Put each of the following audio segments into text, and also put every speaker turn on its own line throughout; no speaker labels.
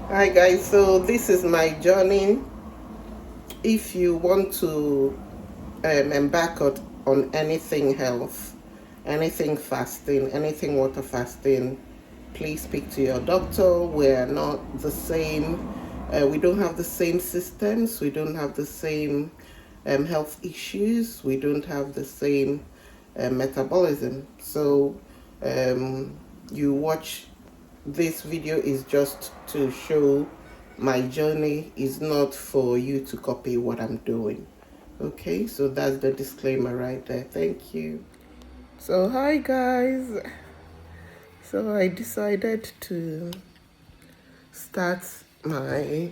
Hi guys, so this is my journey. If you want to embark on anything health, anything fasting, anything water fasting, please speak to your doctor. We're not the same. We don't have the same systems. We don't have the same health issues. We don't have the same metabolism. So you watch this video is just to show my journey, is not for you to copy what I'm doing. Okay, so that's the disclaimer right there. Thank you. So hi guys. So I decided to start my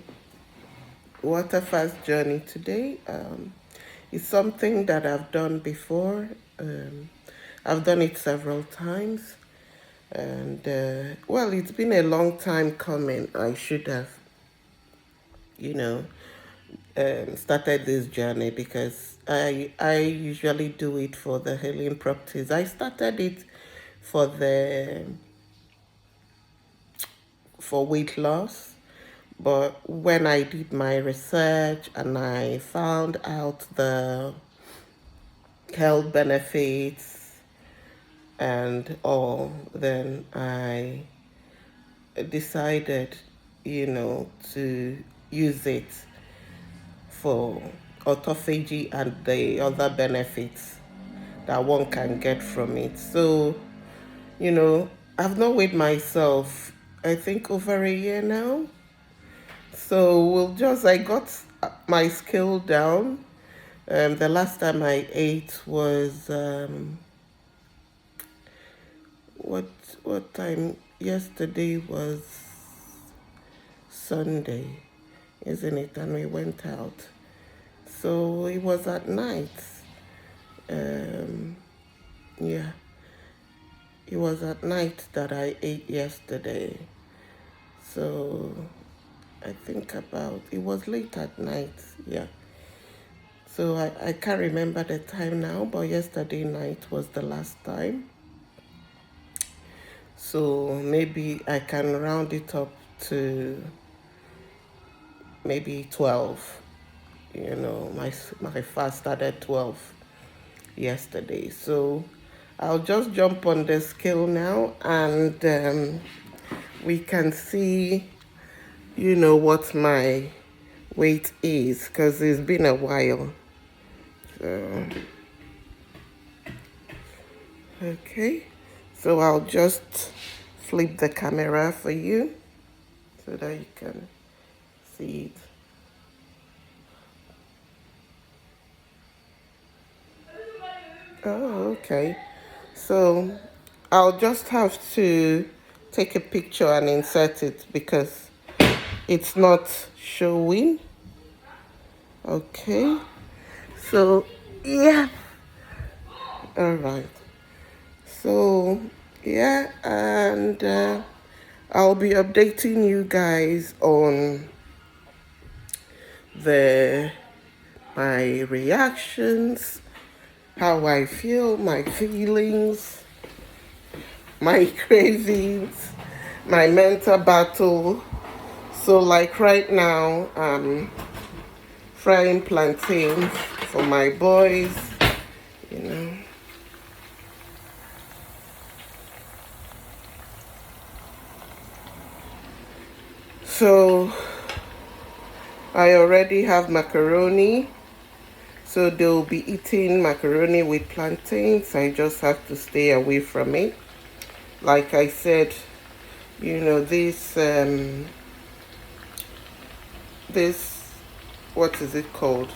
water fast journey today. It's something that I've done before. I've done it several times, and well, it's been a long time coming. I should have, you know, started this journey because I usually do it for the healing properties. I started it for the for weight loss, but when I did my research and I found out the health benefits and all, then I decided, to use it for autophagy and the other benefits that one can get from it. So, I've not weighed myself, I think, over a year now. So I got my scale down. The last time I ate was, what, what time? Yesterday was Sunday, isn't it? And we went out. So it was at night. Um, yeah, it was at night that I ate yesterday. So I think it was late at night. Yeah. So I can't remember the time now, but yesterday night was the last time. So maybe I can round it up to maybe 12. My fast started 12 yesterday. So I'll just jump on the scale now, and we can see, what my weight is, because it's been a while. So, okay. So I'll just flip the camera for you so that you can see it. Oh, okay. So I'll just have to take a picture and insert it because it's not showing. Okay. So, yeah. All right. So, yeah, and I'll be updating you guys on my reactions, how I feel, my feelings, my cravings, my mental battle. So like right now, I'm frying plantains for my boys, you know. So I already have macaroni. So they'll be eating macaroni with plantains. I just have to stay away from it. Like I said, this, what is it called?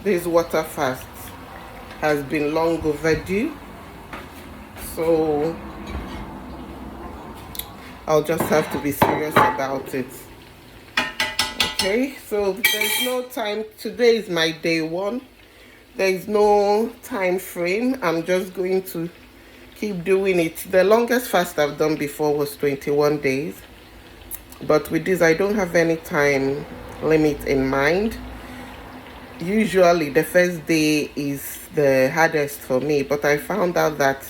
This water fast has been long overdue. So I'll just have to be serious about it. Okay, so there's no time. Today is my day one. There is no time frame. I'm just going to keep doing it. The longest fast I've done before was 21 days. But with this, I don't have any time limit in mind. Usually, the first day is the hardest for me. But I found out that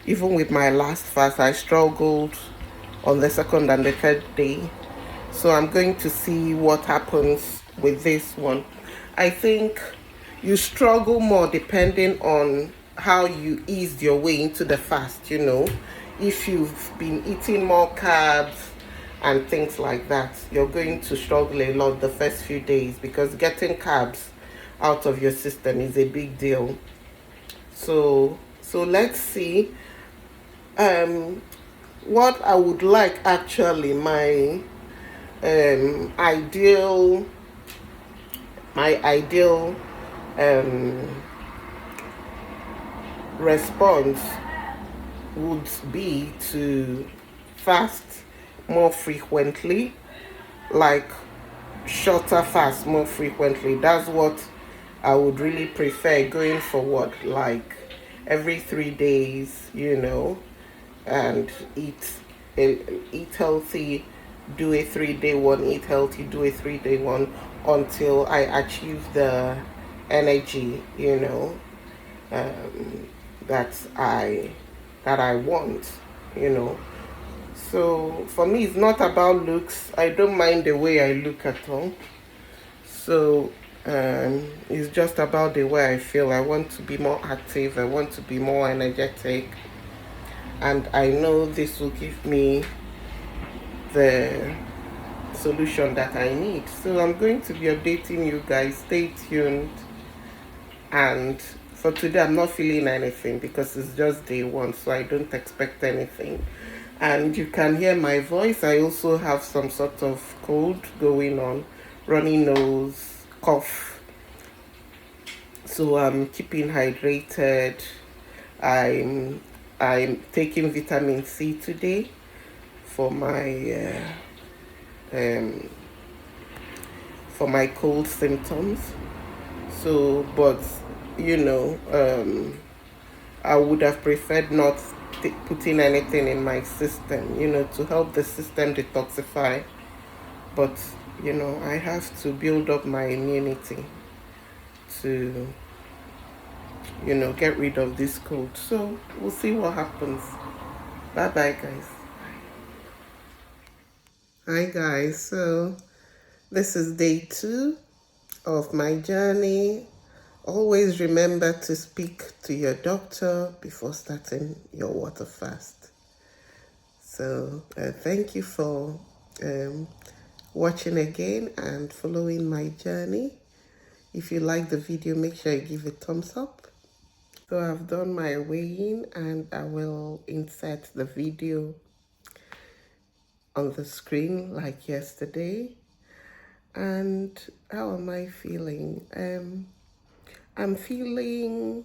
even with my last fast, I struggled on the second and the third day. So I'm going to see what happens with this one. I think you struggle more depending on how you eased your way into the fast, If you've been eating more carbs and things like that, you're going to struggle a lot the first few days, because getting carbs out of your system is a big deal. So let's see. What I would like, actually, um ideal my ideal um response would be to fast more frequently, like shorter fast more frequently. That's what I would really prefer going forward, like every 3 days, and eat healthy, do a 3 day one, eat healthy, do a 3 day one, until I achieve the energy, um, that I want, you know. So for me, it's not about looks. I don't mind the way I look at all. So it's just about the way I feel. I want to be more active. I want to be more energetic, and I know this will give me the solution that I need. So I'm going to be updating you guys. Stay tuned. And for today, I'm not feeling anything because it's just day one, so I don't expect anything. And you can hear my voice. I also have some sort of cold going on, runny nose, cough. So I'm keeping hydrated. I'm I'm taking vitamin C today for um my cold symptoms. So, but I would have preferred not putting anything in my system, to help the system detoxify. But, I have to build up my immunity to, get rid of this cold. So we'll see what happens. Bye bye, guys. Hi, guys. So this is day 2 of my journey. Always remember to speak to your doctor before starting your water fast. So thank you for watching again and following my journey. If you like the video, make sure you give it a thumbs up. So I've done my weighing, and I will insert the video on the screen like yesterday. And how am I feeling? I'm feeling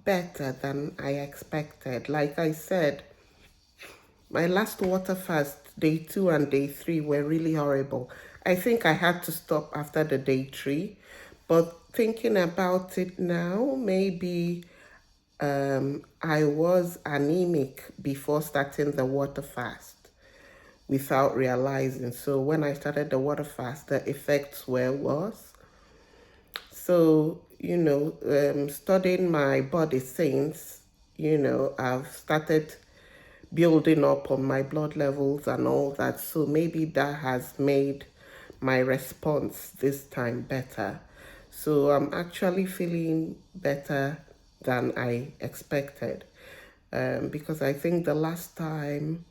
better than I expected. Like I said, my last water fast, day 2 and day 3, were really horrible. I think I had to stop after the day 3. But thinking about it now, maybe I was anemic before starting the water fast without realizing. So when I started the water fast, the effects were worse. So, studying my body since, I've started building up on my blood levels and all that. So maybe that has made my response this time better. So I'm actually feeling better than I expected. Because I think the last time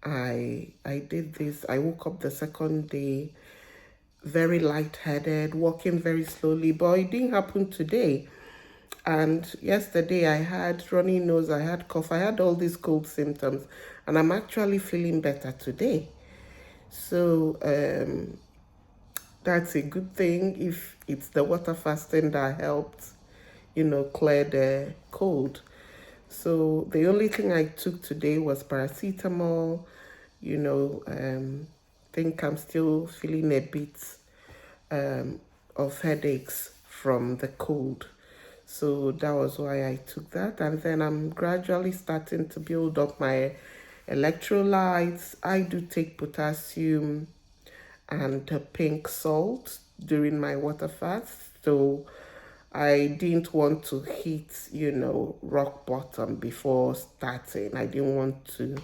I did this, I woke up the second day very lightheaded, walking very slowly, but it didn't happen today. And yesterday I had runny nose, I had cough, I had all these cold symptoms, and I'm actually feeling better today. So that's a good thing if it's the water fasting that helped, clear the cold. So the only thing I took today was paracetamol. Think I'm still feeling a bit of headaches from the cold. So that was why I took that. And then I'm gradually starting to build up my electrolytes. I do take potassium and pink salt during my water fast. So I didn't want to hit, rock bottom before starting. I didn't want to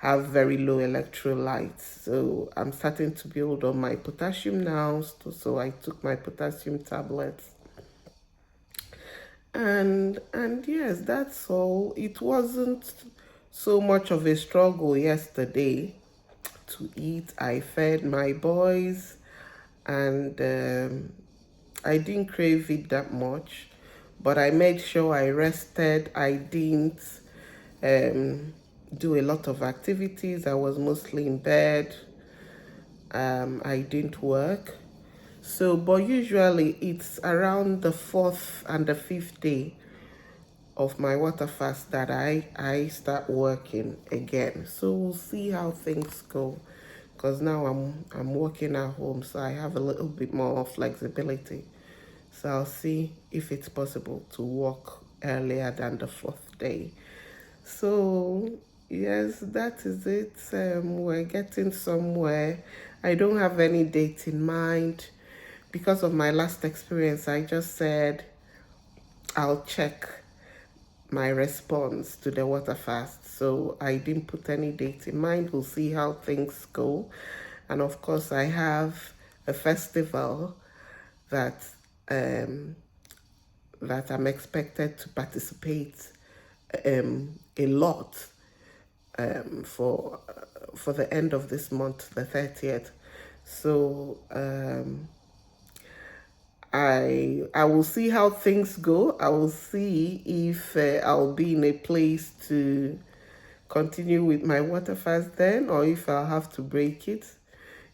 have very low electrolytes. So I'm starting to build on my potassium now. So I took my potassium tablets. And yes, that's all. It wasn't so much of a struggle yesterday to eat. I fed my boys, and I didn't crave it that much, but I made sure I rested. I didn't um, do a lot of activities. I was mostly in bed. I didn't work. So, but usually it's around the fourth and the fifth day of my water fast that I start working again. So we'll see how things go, because now I'm working at home, so I have a little bit more flexibility. So I'll see if it's possible to walk earlier than the fourth day. So yes, that is it. We're getting somewhere. I don't have any date in mind. Because of my last experience, I just said I'll check my response to the water fast. So I didn't put any date in mind. We'll see how things go. And of course, I have a festival that um, that I'm expected to participate a lot for the end of this month, the 30th. So I will see how things go. I will see if I'll be in a place to continue with my water fast then, or if I'll have to break it.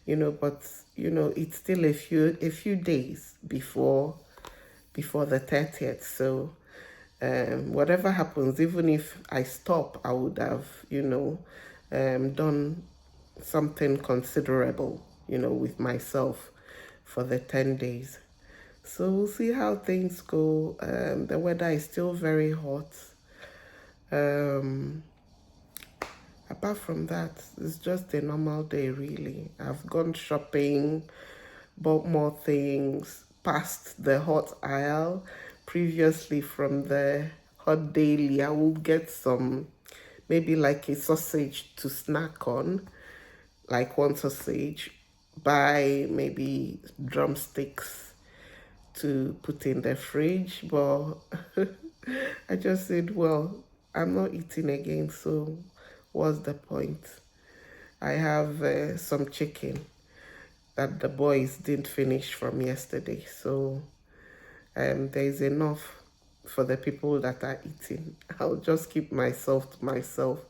But it's still a few days before the 30th. So whatever happens, even if I stop, I would have done something considerable with myself for the 10 days. So we'll see how things go. The weather is still very hot. Apart from that, it's just a normal day, really. I've gone shopping, bought more things, past the hot aisle. Previously, from the hot daily, I will get some, maybe like a sausage to snack on, like one sausage, buy maybe drumsticks to put in the fridge. But I just said, well, I'm not eating again, so what's the point? I have some chicken that the boys didn't finish from yesterday, so there's enough for the people that are eating. I'll just keep myself to myself,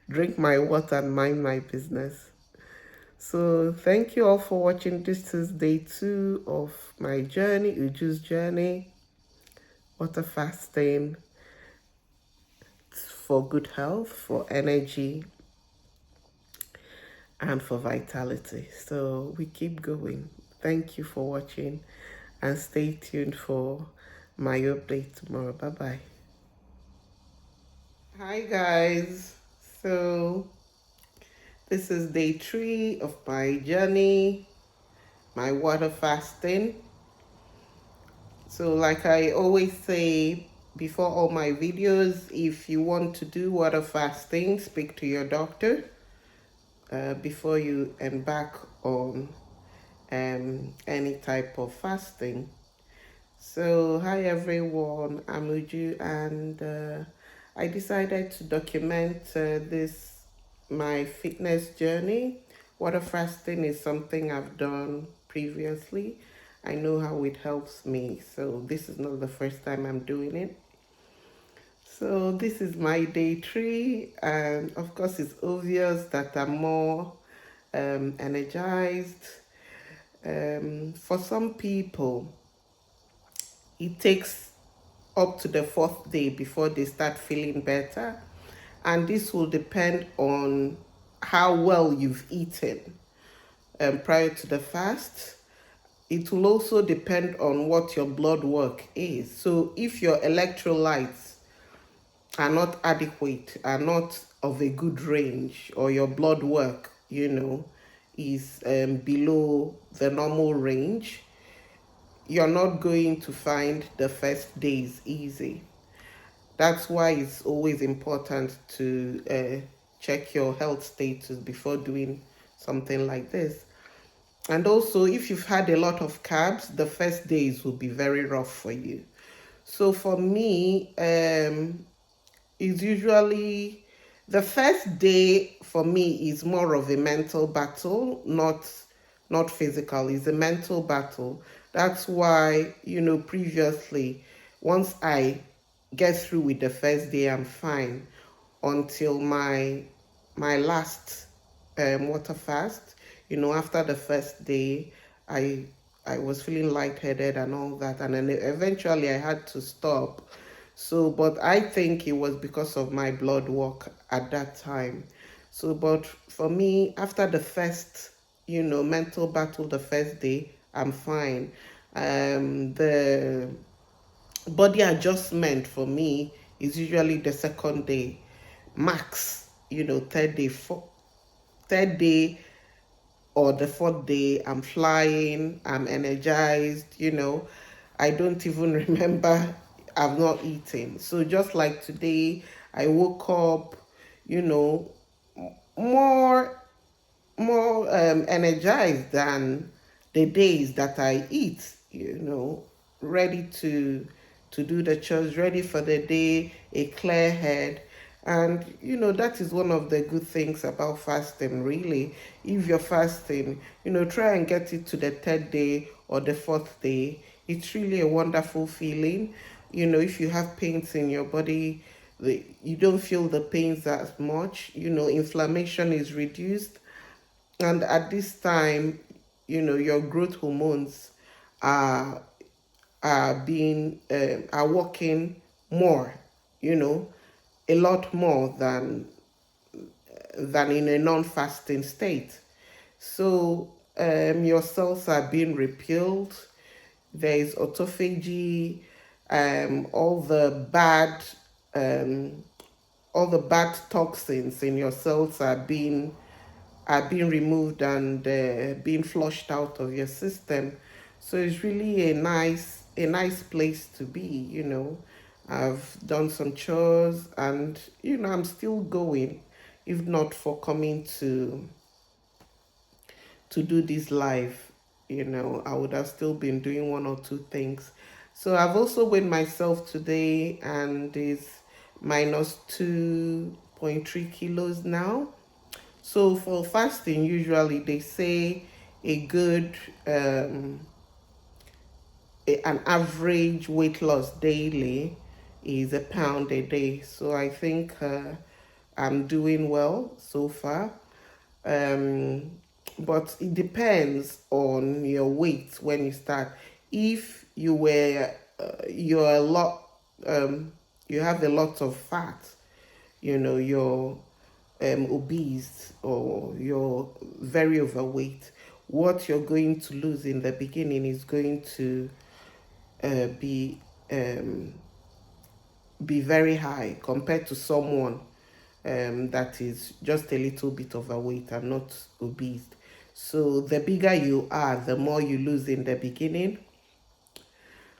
drink my water and mind my business. So thank you all for watching. This is day 2 of my journey, Uju's journey, water fasting for good health, for energy, and for vitality. So we keep going. Thank you for watching, and stay tuned for my update tomorrow. Bye bye. Hi guys. So this is day 3 of my journey, my water fasting. So like I always say before all my videos, if you want to do water fasting, speak to your doctor before you embark on any type of fasting. So hi everyone, I'm Uju, and I decided to document my fitness journey. Water fasting is something I've done previously. I know how it helps me, so this is not the first time I'm doing it. So this is my day 3, and of course it's obvious that I'm more energized. For some people, it takes up to the 4th day before they start feeling better, and this will depend on how well you've eaten prior to the fast. It will also depend on what your blood work is. So if your electrolytes are not adequate, are not of a good range, or your blood work is below the normal range, you're not going to find the first days easy. That's why it's always important to check your health status before doing something like this. And also, if you've had a lot of carbs, the first days will be very rough for you. So for me, is usually the first day for me is more of a mental battle, not physical. It's a mental battle. That's why, previously, once I get through with the first day, I'm fine until my last water fast. After the first day, I I was feeling lightheaded and all that, and then eventually I had to stop. So, but I think it was because of my blood work at that time. So, but for me, after the first, mental battle, the first day, I'm fine. The body adjustment for me is usually the second day, max, third day or the fourth day, I'm flying, I'm energized, I don't even remember I've not eaten. So just like today, I woke up, you know, more energized than the days that I eat, ready to do the chores, ready for the day, a clear head. And that is one of the good things about fasting, really. If you're fasting, try and get it to the third day or the fourth day. It's really a wonderful feeling. If you have pains in your body, you don't feel the pains as much. Inflammation is reduced, and at this time, your growth hormones are are working more, you know, a lot more than in a non-fasting state. So your cells are being repelled. There is autophagy. All the um, bad toxins in your cells are being removed and being flushed out of your system. So it's really a nice place to be. I've done some chores, and I'm still going, if not for coming to do this live. I would have still been doing one or two things. So I've also weighed myself today, and is minus 2.3 kilos now. So for fasting, usually they say a good an average weight loss daily is a pound a day. So I think I'm doing well so far. Um, but it depends on your weight when you start. If you're a lot, you have a lot of fat, you're obese or you're very overweight, what you're going to lose in the beginning is going to uh, be um, be very high compared to someone that is just a little bit overweight and not obese. So the bigger you are, the more you lose in the beginning.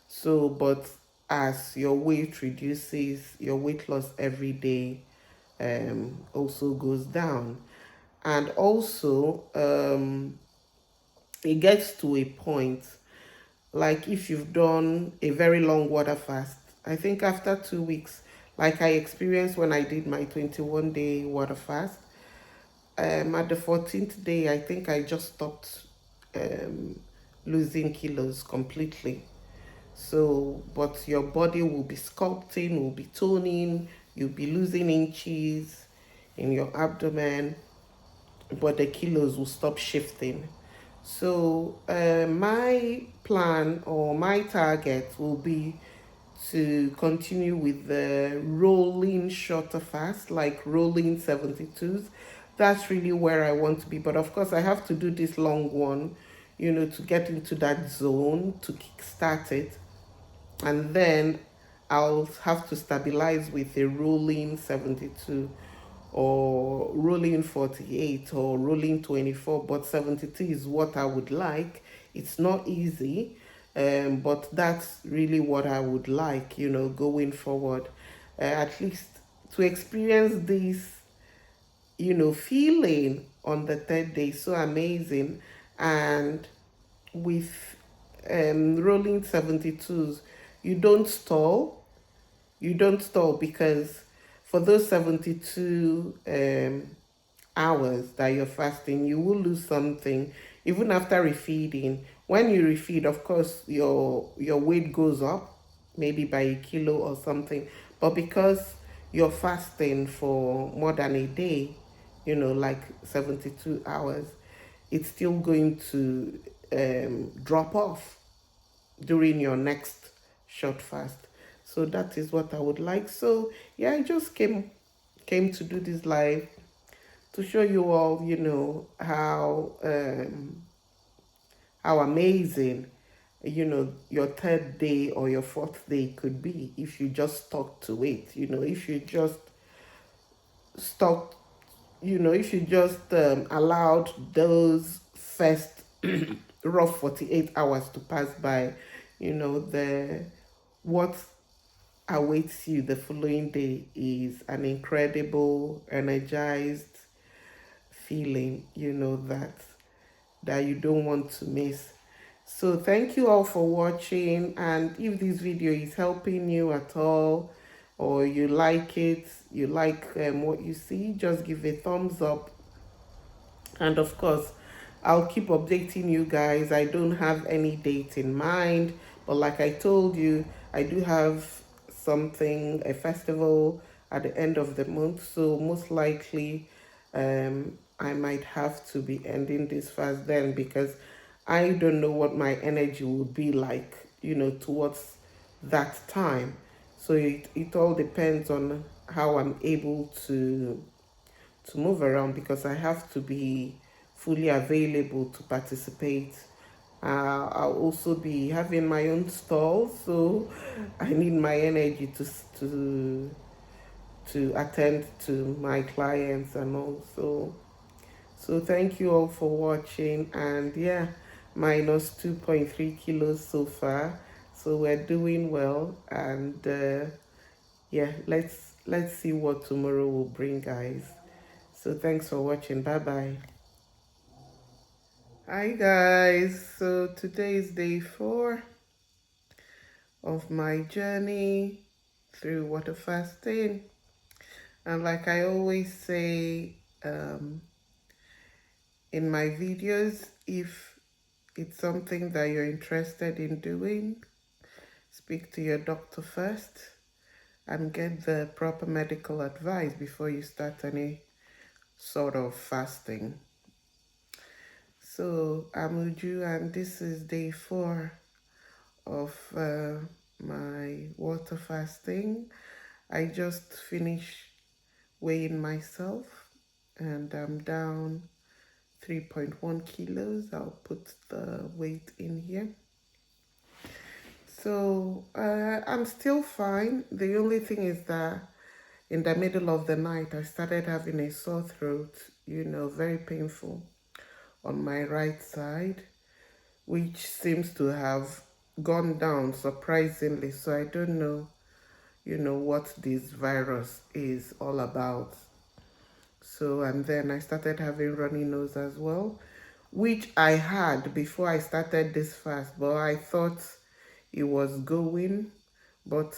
So, but as your weight reduces, your weight loss every day also goes down. And also, it gets to a point, like if you've done a very long water fast, I think after 2 weeks, like I experienced when I did my 21-day water fast, at the 14th day, I think I just stopped um, losing kilos completely. So, but your body will be sculpting, will be toning, you'll be losing inches in your abdomen, but the kilos will stop shifting. So, my plan or my target will be to continue with the rolling shorter fast, like rolling 72s. That's really where I want to be. But of course, I have to do this long one, to get into that zone, to kickstart it. And then I'll have to stabilize with a rolling 72 or rolling 48 or rolling 24, but 72 is what I would like. It's not easy, but that's really what I would like, going forward. At least to experience this, feeling on the third day so amazing. And with rolling 72s, you don't stall. You don't stall because for those 72 hours that you're fasting, you will lose something even after refeeding. When you refeed, of course, your weight goes up, maybe by a kilo or something. But because you're fasting for more than a day, like 72 hours, it's still going to drop off during your next short fast. So that is what I would like. So yeah, I just came to do this live to show you all, how amazing, your third day or your fourth day could be if you just stuck to it. If you just stuck, if you just allowed those first rough 48 hours to pass by, the what awaits you the following day is an incredible, energized feeling, that you don't want to miss. So thank you all for watching, and if this video is helping you at all, or you like it, you like what you see, just give a thumbs up. And of course, I'll keep updating you guys. I don't have any date in mind, but like I told you, I do have something, a festival at the end of the month. So most likely, I might have to be ending this fast then, because I don't know what my energy will be like, towards that time. So it all depends on how I'm able to move around, because I have to be fully available to participate. I'll also be having my own stall, so I need my energy to attend to my clients and also. So thank you all for watching, and yeah, minus 2.3 kilos so far. So we're doing well, and yeah, let's see what tomorrow will bring, guys. So thanks for watching. Bye bye. Hi guys. So today is day 4 of my journey through water fasting. And like I always say in my videos, if it's something that you're interested in doing, speak to your doctor first and get the proper medical advice before you start any sort of fasting. So I'm Uju, and this is day 4 of my water fasting. I just finished weighing myself, and I'm down 3.1 kilos. I'll put the weight in here. So I'm still fine. The only thing is that in the middle of the night, I started having a sore throat, very painful on my right side, which seems to have gone down surprisingly. So I don't know, what this virus is all about. So, and then I started having runny nose as well, which I had before I started this fast, but I thought it was going, but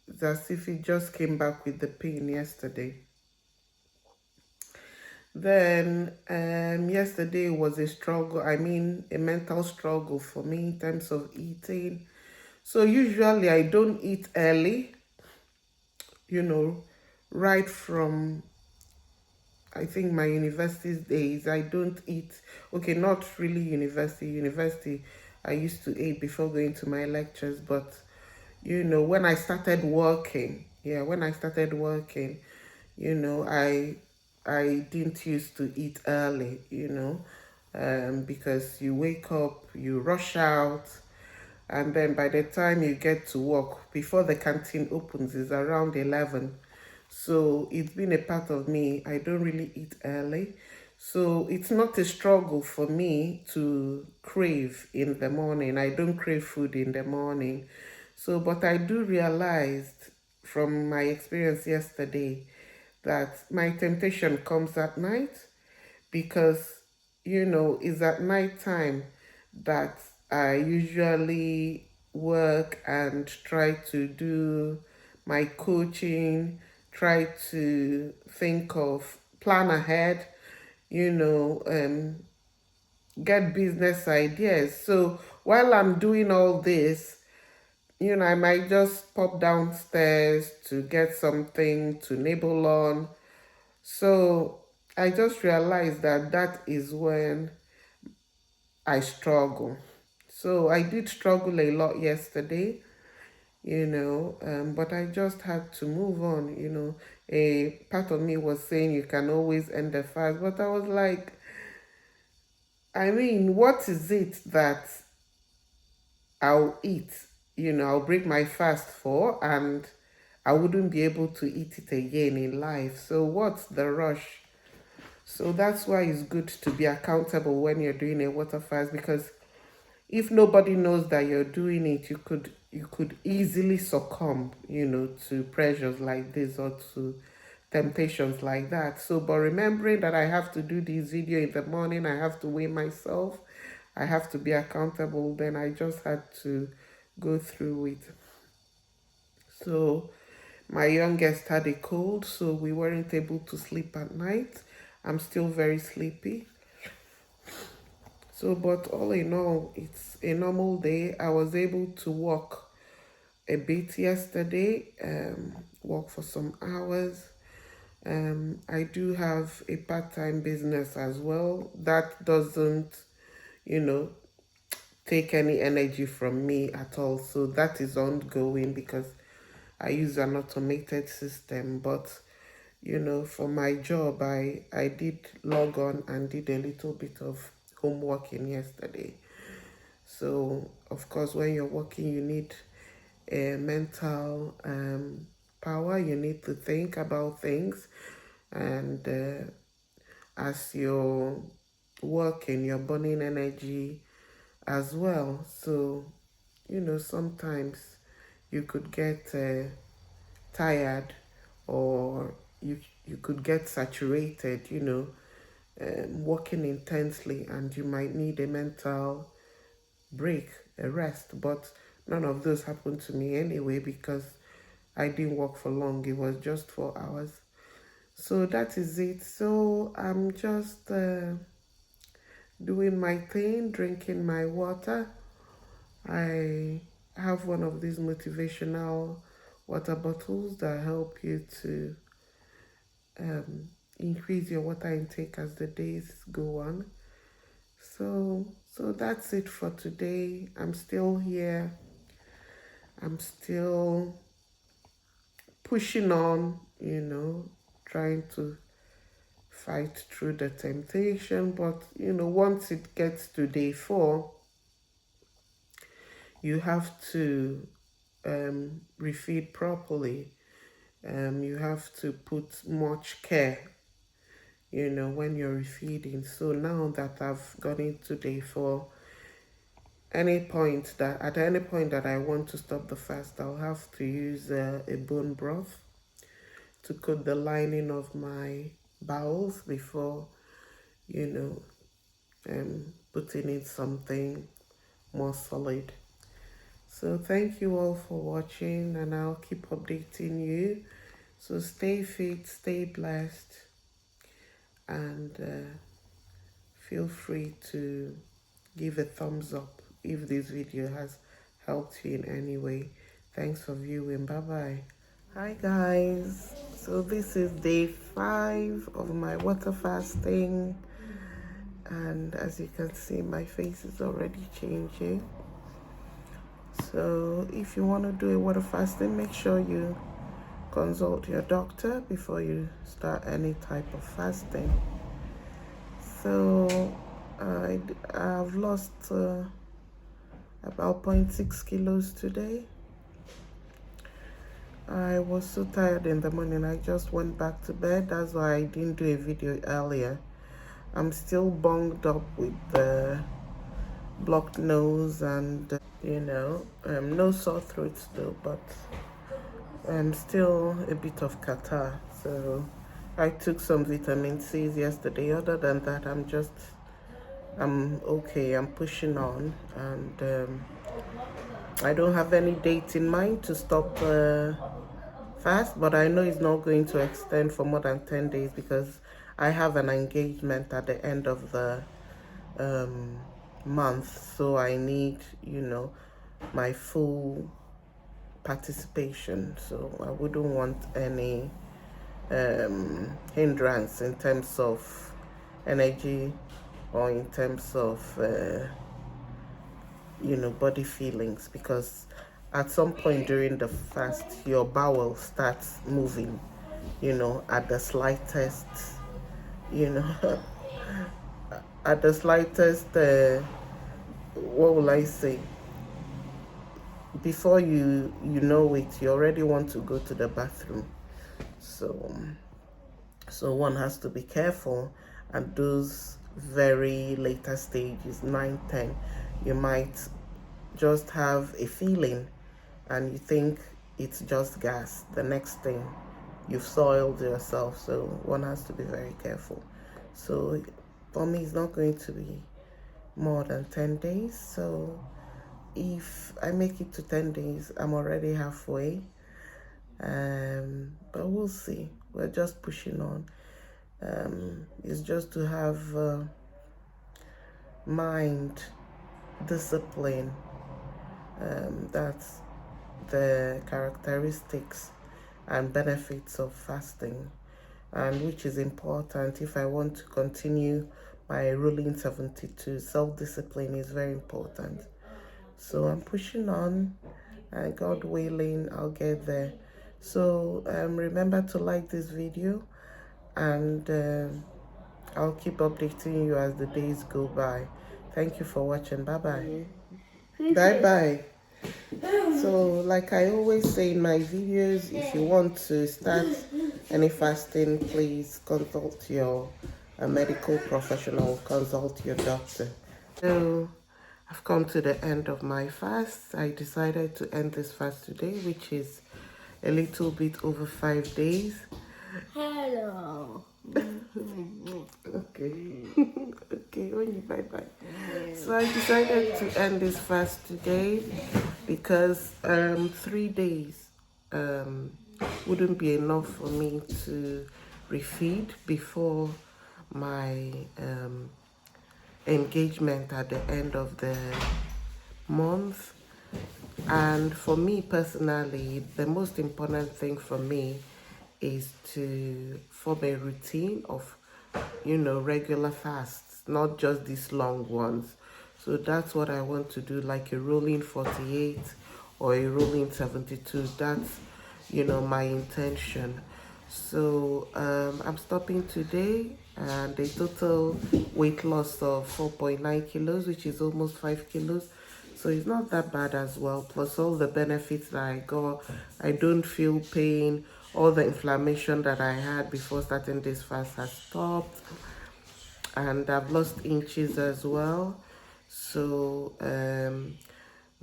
it's as if it just came back with the pain yesterday. Then yesterday was a struggle, a mental struggle for me in terms of eating. So usually I don't eat early, right from, I think, my university days. I don't eat, okay, not really university. University, I used to eat before going to my lectures, but when I started working, I didn't used to eat early, because you wake up, you rush out, and then by the time you get to work, before the canteen opens, is around 11. So it's been a part of me. I don't really eat early. So it's not a struggle for me to crave in the morning. I don't crave food in the morning. So, but I do realize from my experience yesterday that my temptation comes at night because, it's at night time that I usually work and try to do my coaching, try to think of, plan ahead, you know, um, get business ideas. So while I'm doing all this, I might just pop downstairs to get something to nibble on. So I just realized that that is when I struggle. So I did struggle a lot yesterday, but I just had to move on. A part of me was saying you can always end the fast, but I was like, I mean, what is it that I'll eat? I'll break my fast for, and I wouldn't be able to eat it again in life. So what's the rush? So that's why it's good to be accountable when you're doing a water fast, because if nobody knows that you're doing it, you could easily succumb, to pressures like this or to temptations like that. So, but remembering that I have to do this video in the morning, I have to weigh myself, I have to be accountable, then I just had to go through it. So, my youngest had a cold, so we weren't able to sleep at night. I'm still very sleepy. So, but all in all, it's a normal day. I was able to walk a bit yesterday, walk for some hours. I do have a part-time business as well. That doesn't, you know, take any energy from me at all. So that is ongoing because I use an automated system. But, for my job, I did log on and did a little bit of homework in yesterday. So, of course, when you're working, you need a mental power. You need to think about things. And as you're working, you're burning energy as well. So, sometimes you could get tired, or you could get saturated, working intensely, and you might need a mental break, a rest. But none of those happened to me anyway because I didn't work for long. It was just 4 hours. So that is it. So I'm just doing my thing, drinking my water. I have one of these motivational water bottles that help you to increase your water intake as the days go on. So that's it for today. I'm still here. I'm still pushing on, trying to fight through the temptation. But, once it gets to day 4, you have to refeed properly. You have to put much care, when you're refeeding. So now that I've gone into day 4, at any point that I want to stop the fast, I'll have to use a bone broth to coat the lining of my bowels before, putting in something more solid. So thank you all for watching, and I'll keep updating you. So stay fit, stay blessed, and feel free to give a thumbs up if this video has helped you in any way. Thanks for viewing. Bye bye. Hi guys. So this is day 5 of my water fasting, and as you can see, my face is already changing. So if you want to do a water fasting, make sure you consult your doctor before you start any type of fasting. So I've lost about 0.6 kilos today. I was so tired in the morning, I just went back to bed. That's why I didn't do a video earlier. I'm still bunged up with the blocked nose and no sore throat though, but still a bit of catarrh. So I took some vitamin C's yesterday. Other than that, I'm okay. I'm pushing on, and I don't have any date in mind to stop fast, but I know it's not going to extend for more than 10 days because I have an engagement at the end of the um, month, so I need, my full participation. So I wouldn't want any hindrance in terms of energy or in terms of body feelings, because at some point during the fast your bowel starts moving, at the slightest, you know at the slightest what will I say, before you know it, you already want to go to the bathroom. So one has to be careful at those very later stages, 9, 10. You might just have a feeling and you think it's just gas. The next thing, you've soiled yourself. So one has to be very careful. So for me, it's not going to be more than 10 days. So if I make it to 10 days, I'm already halfway. But we'll see. We're just pushing on. It's just to have mind discipline. That's the characteristics and benefits of fasting, and which is important if I want to continue my ruling 72. Self-discipline is very important. So I'm pushing on, and God willing, I'll get there. So remember to like this video, and I'll keep updating you as the days go by. Thank you for watching. Bye bye. Bye bye. So like I always say in my videos, if you want to start any fasting, please consult your medical professional, consult your doctor. So I've come to the end of my fast. I decided to end this fast today, which is a little bit over 5 days.
Hello.
Okay. Okay, when you bye bye. So I decided to end this fast today because 3 days wouldn't be enough for me to refeed before my engagement at the end of the month. And for me personally, the most important thing for me is to form a routine of, regular fasts, not just these long ones. So that's what I want to do, like a rolling 48 or a rolling 72. That's, my intention. So I'm stopping today, and a total weight loss of 4.9 kilos, which is almost 5 kilos. So it's not that bad as well. Plus all the benefits that I got. I don't feel pain. All the inflammation that I had before starting this fast has stopped. And I've lost inches as well. So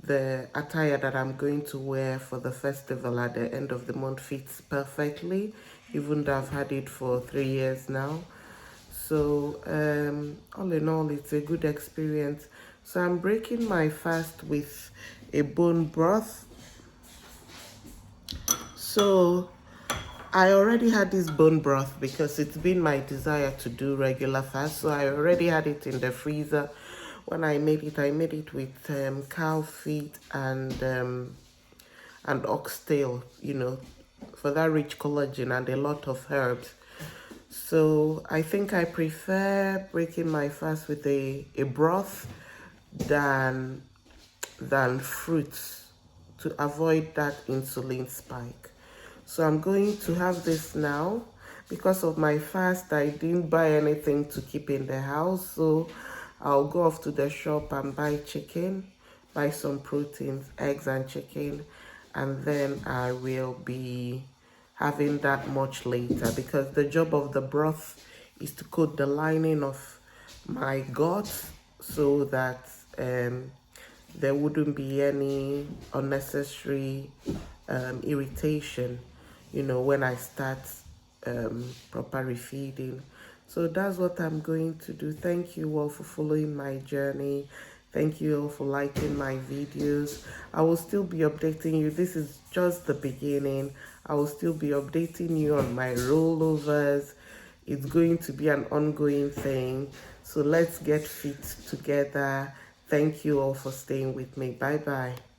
the attire that I'm going to wear for the festival at the end of the month fits perfectly, even though I've had it for 3 years now. So all in all, it's a good experience. So I'm breaking my fast with a bone broth. So I already had this bone broth because it's been my desire to do regular fast. So I already had it in the freezer. When I made it with cow feet and oxtail, for that rich collagen and a lot of herbs. So I think I prefer breaking my fast with a broth than fruits, to avoid that insulin spike. So I'm going to have this now. Because of my fast, I didn't buy anything to keep in the house, so I'll go off to the shop and buy chicken, buy some proteins, eggs and chicken, and then I will be having that much later, because the job of the broth is to coat the lining of my gut so that there wouldn't be any unnecessary irritation, when I start proper refeeding. So that's what I'm going to do. Thank you all for following my journey. Thank you all for liking my videos. I will still be updating you. This is just the beginning. I will still be updating you on my rollovers. It's going to be an ongoing thing. So let's get fit together. Thank you all for staying with me. Bye bye.